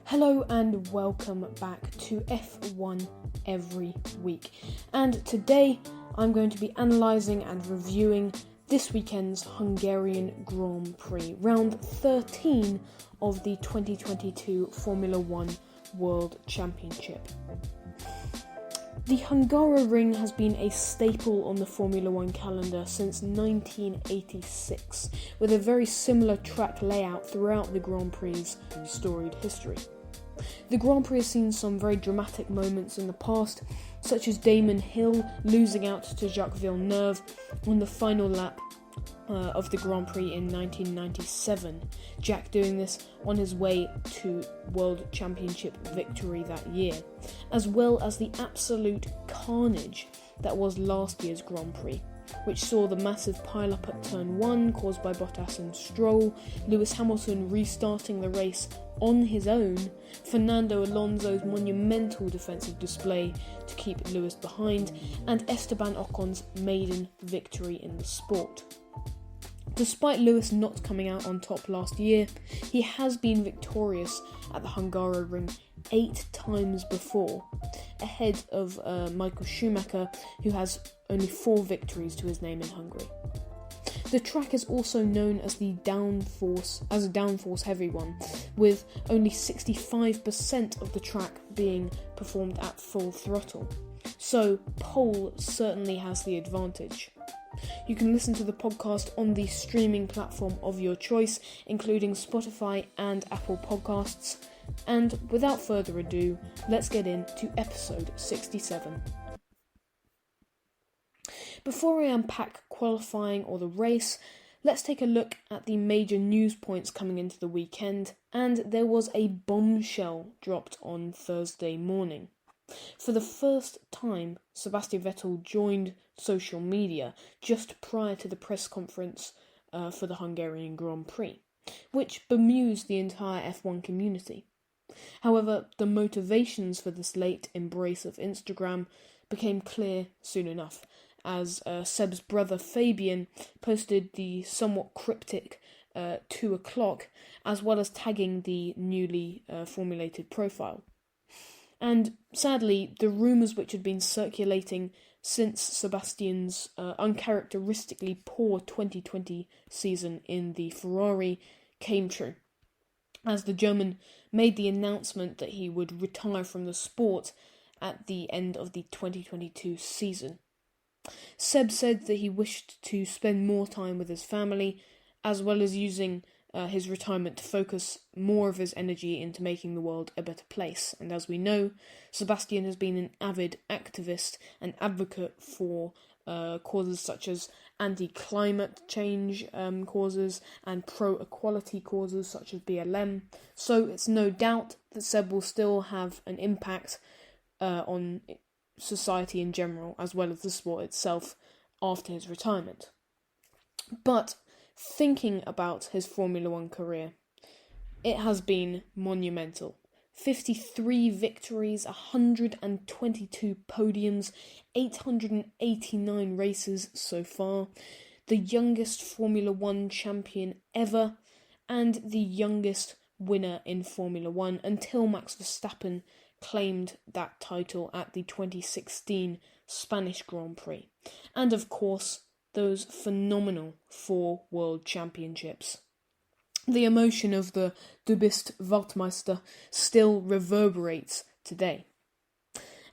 Hello and welcome back to F1 Every Week. And today I'm going to be analysing and reviewing this weekend's Hungarian Grand Prix, round 13 of the 2022 Formula One World Championship. The Hungaroring has been a staple on the Formula One calendar since 1986, with a very similar track layout throughout the Grand Prix's storied history. The Grand Prix has seen some very dramatic moments in the past, such as Damon Hill losing out to Jacques Villeneuve on the final lap of the Grand Prix in 1997. Jack doing this on his way to World Championship victory that year, as well as the absolute carnage that was last year's Grand Prix, which saw the massive pile-up at Turn 1 caused by Bottas and Stroll, Lewis Hamilton restarting the race on his own, Fernando Alonso's monumental defensive display to keep Lewis behind, and Esteban Ocon's maiden victory in the sport. Despite Lewis not coming out on top last year, he has been victorious at the Hungaroring 8 times before, ahead of Michael Schumacher, who has only 4 victories to his name in Hungary. The track is also known as a downforce heavy one, with only 65% of the track being performed at full throttle. So pole certainly has the advantage. You can listen to the podcast on the streaming platform of your choice, including Spotify and Apple Podcasts. And without further ado, let's get into episode 67. Before I unpack qualifying or the race, let's take a look at the major news points coming into the weekend, and there was a bombshell dropped on Thursday morning. For the first time, Sebastian Vettel joined social media just prior to the press conference for the Hungarian Grand Prix, which bemused the entire F1 community. However, the motivations for this late embrace of Instagram became clear soon enough, as Seb's brother Fabian posted the somewhat cryptic 2 o'clock, as well as tagging the newly formulated profile. And sadly, the rumours which had been circulating since Sebastian's uncharacteristically poor 2020 season in the Ferrari came true, as the German made the announcement that he would retire from the sport at the end of the 2022 season. Seb said that he wished to spend more time with his family, as well as using his retirement to focus more of his energy into making the world a better place. And as we know, Sebastian has been an avid activist and advocate for causes such as anti-climate change causes and pro-equality causes such as BLM. So it's no doubt that Seb will still have an impact on society in general, as well as the sport itself, after his retirement. But thinking about his Formula One career, it has been monumental. 53 victories, 122 podiums, 889 races so far, the youngest Formula One champion ever, and the youngest winner in Formula One until Max Verstappen claimed that title at the 2016 Spanish Grand Prix. And of course, those phenomenal 4 World Championships. The emotion of the Du bist Weltmeister still reverberates today.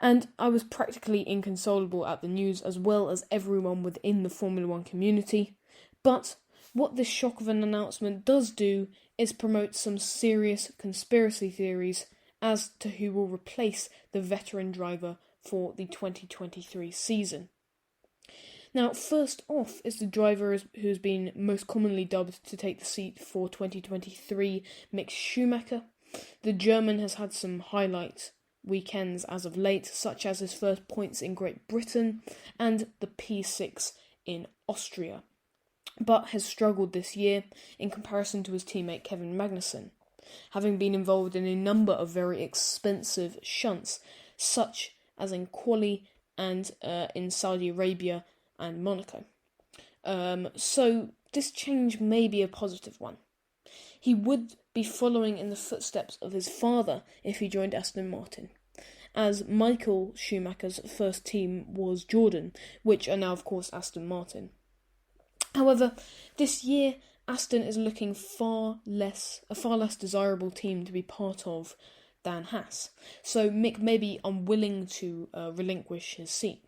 And I was practically inconsolable at the news, as well as everyone within the Formula One community. But what this shock of an announcement does do is promote some serious conspiracy theories as to who will replace the veteran driver for the 2023 season. Now, first off is the driver who has been most commonly dubbed to take the seat for 2023, Mick Schumacher. The German has had some highlight weekends as of late, such as his first points in Great Britain and the P6 in Austria, but has struggled this year in comparison to his teammate Kevin Magnussen, having been involved in a number of very expensive shunts, such as in Quali and in Saudi Arabia and Monaco. So this change may be a positive one. He would be following in the footsteps of his father if he joined Aston Martin, as Michael Schumacher's first team was Jordan, which are now, of course, Aston Martin. However, this year, Aston is looking a far less desirable team to be part of than Haas, so Mick may be unwilling to relinquish his seat.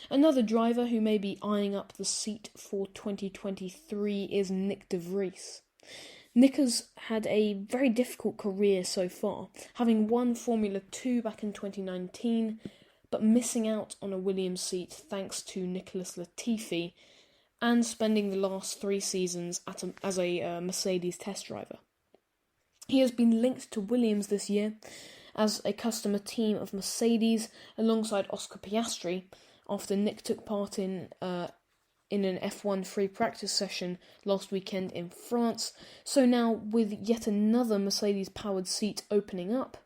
Another driver who may be eyeing up the seat for 2023 is Nick de Vries. Nick has had a very difficult career so far, having won Formula 2 back in 2019, but missing out on a Williams seat thanks to Nicholas Latifi, and spending the last 3 seasons as a Mercedes test driver. He has been linked to Williams this year as a customer team of Mercedes alongside Oscar Piastri, after Nick took part in an F1 free practice session last weekend in France. So now, with yet another Mercedes-powered seat opening up,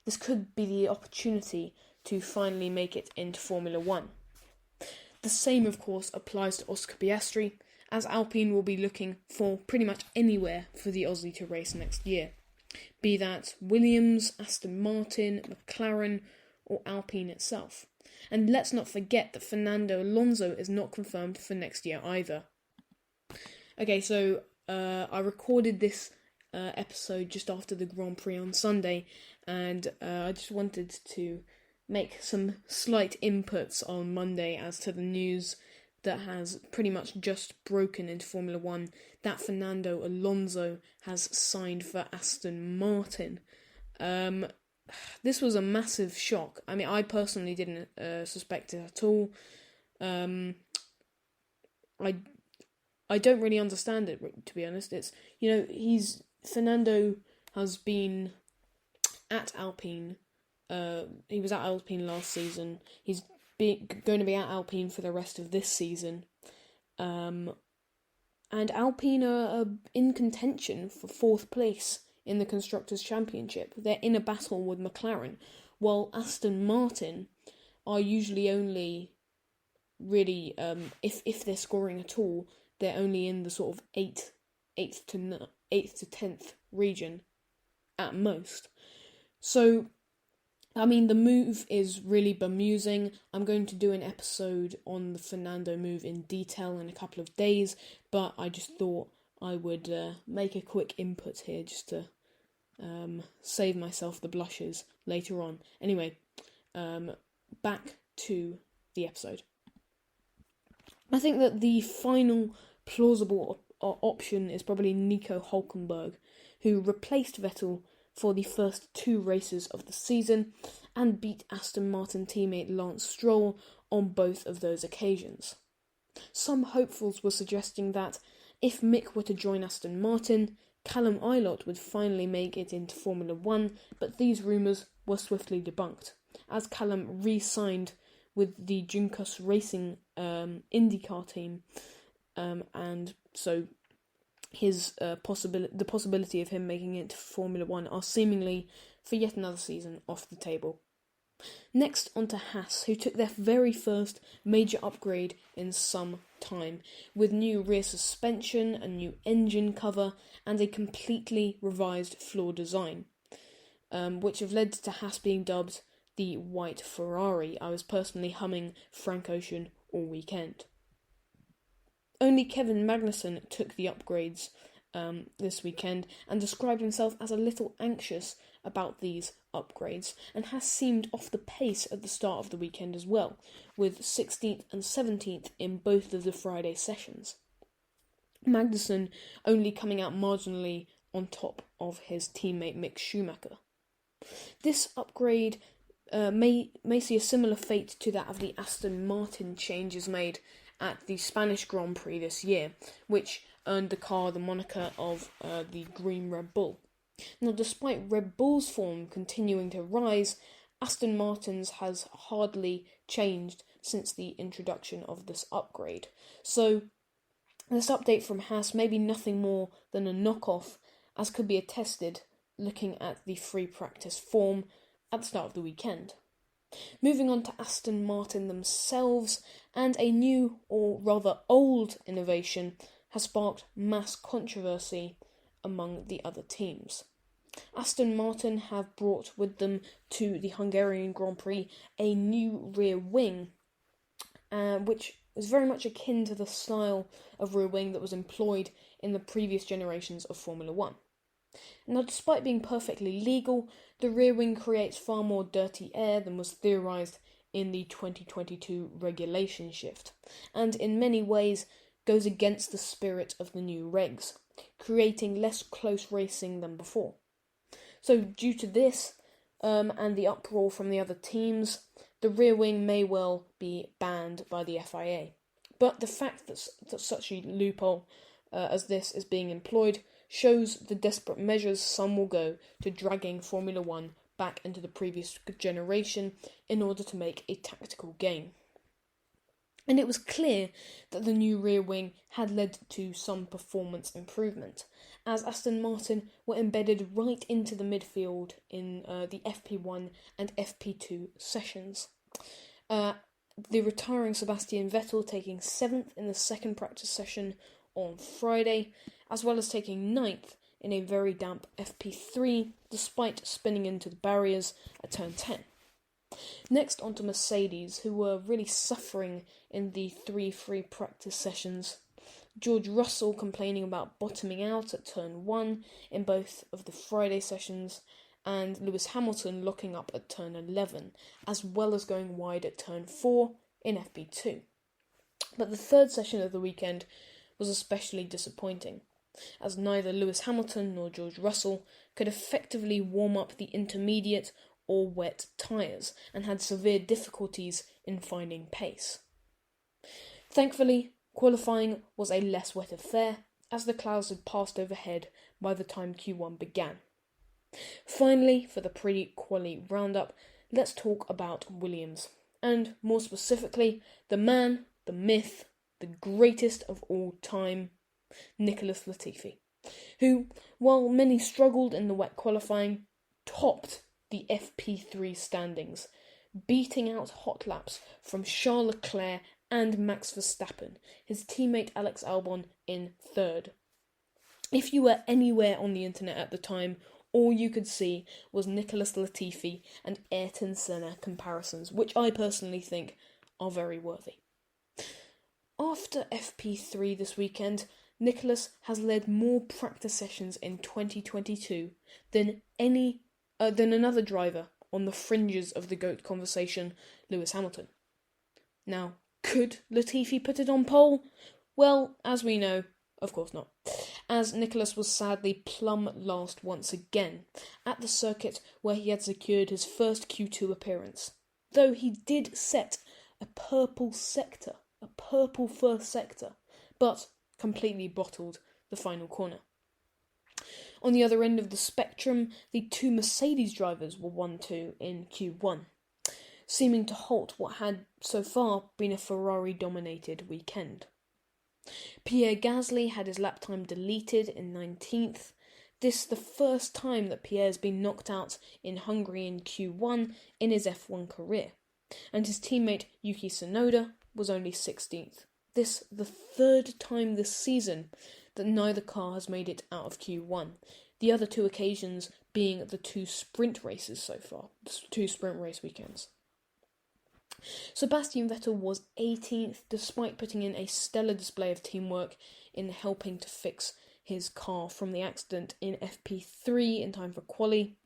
this could be the opportunity to finally make it into Formula 1. The same, of course, applies to Oscar Piastri, as Alpine will be looking for pretty much anywhere for the Aussie to race next year, be that Williams, Aston Martin, McLaren, or Alpine itself. And let's not forget that Fernando Alonso is not confirmed for next year either. Okay, so I recorded this episode just after the Grand Prix on Sunday, and I just wanted to make some slight inputs on Monday as to the news that has pretty much just broken into Formula 1, that Fernando Alonso has signed for Aston Martin. This was a massive shock. I mean, I personally didn't suspect it at all. I don't really understand it, to be honest. It's, Fernando has been at Alpine. He was at Alpine last season. He's going to be at Alpine for the rest of this season. And Alpine are in contention for 4th place in the Constructors' Championship. They're in a battle with McLaren, while Aston Martin are usually only really, if they're scoring at all, they're only in the sort of 8th to 10th region at most. So, I mean, the move is really bemusing. I'm going to do an episode on the Fernando move in detail in a couple of days, but I just thought I would make a quick input here just to save myself the blushes later on. Anyway, back to the episode. I think that the final plausible option is probably Nico Hülkenberg, who replaced Vettel for the first 2 races of the season and beat Aston Martin teammate Lance Stroll on both of those occasions. Some hopefuls were suggesting that if Mick were to join Aston Martin, Callum would finally make it into Formula 1, but these rumours were swiftly debunked, as Callum re-signed with the Juncos Racing IndyCar team, and so his the possibility of him making it to Formula 1 are seemingly, for yet another season, off the table. Next on to Haas, who took their very first major upgrade in some time, with new rear suspension, a new engine cover, and a completely revised floor design, which have led to Haas being dubbed the White Ferrari. I was personally humming Frank Ocean all weekend. Only Kevin Magnussen took the upgrades this weekend and described himself as a little anxious about these upgrades, and has seemed off the pace at the start of the weekend as well, with 16th and 17th in both of the Friday sessions. Magnussen only coming out marginally on top of his teammate Mick Schumacher. This upgrade may see a similar fate to that of the Aston Martin changes made at the Spanish Grand Prix this year, which earned the car the moniker of the Green Red Bull. Now, despite Red Bull's form continuing to rise, Aston Martin's has hardly changed since the introduction of this upgrade. So, this update from Haas may be nothing more than a knockoff, as could be attested looking at the free practice form at the start of the weekend. Moving on to Aston Martin themselves, and a new, or rather old, innovation has sparked mass controversy among the other teams. Aston Martin have brought with them to the Hungarian Grand Prix a new rear wing, which is very much akin to the style of rear wing that was employed in the previous generations of Formula 1. Now, despite being perfectly legal, the rear wing creates far more dirty air than was theorised in the 2022 regulation shift, and in many ways goes against the spirit of the new regs, creating less close racing than before. So due to this, and the uproar from the other teams, the rear wing may well be banned by the FIA. But the fact that such a loophole as this is being employed shows the desperate measures some will go to dragging Formula 1 back into the previous generation in order to make a tactical gain. And it was clear that the new rear wing had led to some performance improvement, as Aston Martin were embedded right into the midfield in the FP1 and FP2 sessions. The retiring Sebastian Vettel taking 7th in the second practice session on Friday, as well as taking 9th in a very damp FP3, despite spinning into the barriers at turn 10. Next onto Mercedes, who were really suffering in the 3 practice sessions. George Russell complaining about bottoming out at turn 1 in both of the Friday sessions, and Lewis Hamilton locking up at turn 11, as well as going wide at turn 4 in FP2. But the third session of the weekend was especially disappointing, as neither Lewis Hamilton nor George Russell could effectively warm up the intermediate or wet tyres, and had severe difficulties in finding pace. Thankfully, qualifying was a less wet affair, as the clouds had passed overhead by the time Q1 began. Finally, for the pre-quali roundup, let's talk about Williams, and more specifically, the man, the myth, the greatest of all time, Nicholas Latifi, who, while many struggled in the wet qualifying, topped the FP3 standings, beating out hot laps from Charles Leclerc and Max Verstappen, his teammate Alex Albon in third. If you were anywhere on the internet at the time, all you could see was Nicholas Latifi and Ayrton Senna comparisons, which I personally think are very worthy. After FP3 this weekend, Nicholas has led more practice sessions in 2022 than another driver on the fringes of the GOAT conversation, Lewis Hamilton. Now, could Latifi put it on pole? Well, as we know, of course not, as Nicholas was sadly plumb last once again at the circuit where he had secured his first Q2 appearance, though he did set a purple first sector, but completely bottled the final corner. On the other end of the spectrum, the two Mercedes drivers were 1-2 in Q1, seeming to halt what had so far been a Ferrari-dominated weekend. Pierre Gasly had his lap time deleted in 19th. This the first time that Pierre's been knocked out in Hungary in Q1 in his F1 career, and his teammate Yuki Tsunoda was only 16th. This the third time this season that neither car has made it out of Q1, the other two occasions being the two sprint races so far, the two sprint race weekends. Sebastian Vettel was 18th, despite putting in a stellar display of teamwork in helping to fix his car from the accident in FP3 in time for quali.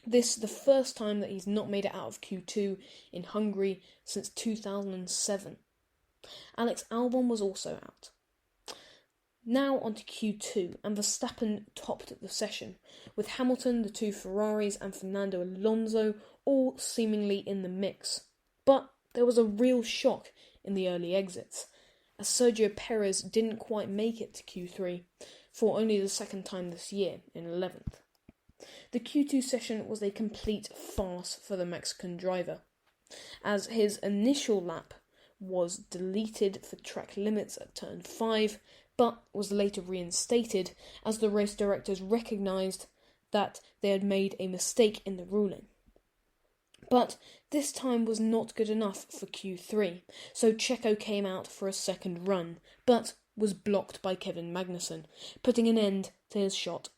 This the first time that he's not made it out of Q2 in Hungary since 2007. Alex Albon was also out. Now on to Q2, and Verstappen topped the session, with Hamilton, the two Ferraris and Fernando Alonso all seemingly in the mix. But there was a real shock in the early exits, as Sergio Perez didn't quite make it to Q3 for only the second time this year, in 11th. The Q2 session was a complete farce for the Mexican driver, as his initial lap was deleted for track limits at turn 5, but was later reinstated as the race directors recognised that they had made a mistake in the ruling. But this time was not good enough for Q3, so Checo came out for a second run, but was blocked by Kevin Magnussen, putting an end to his shot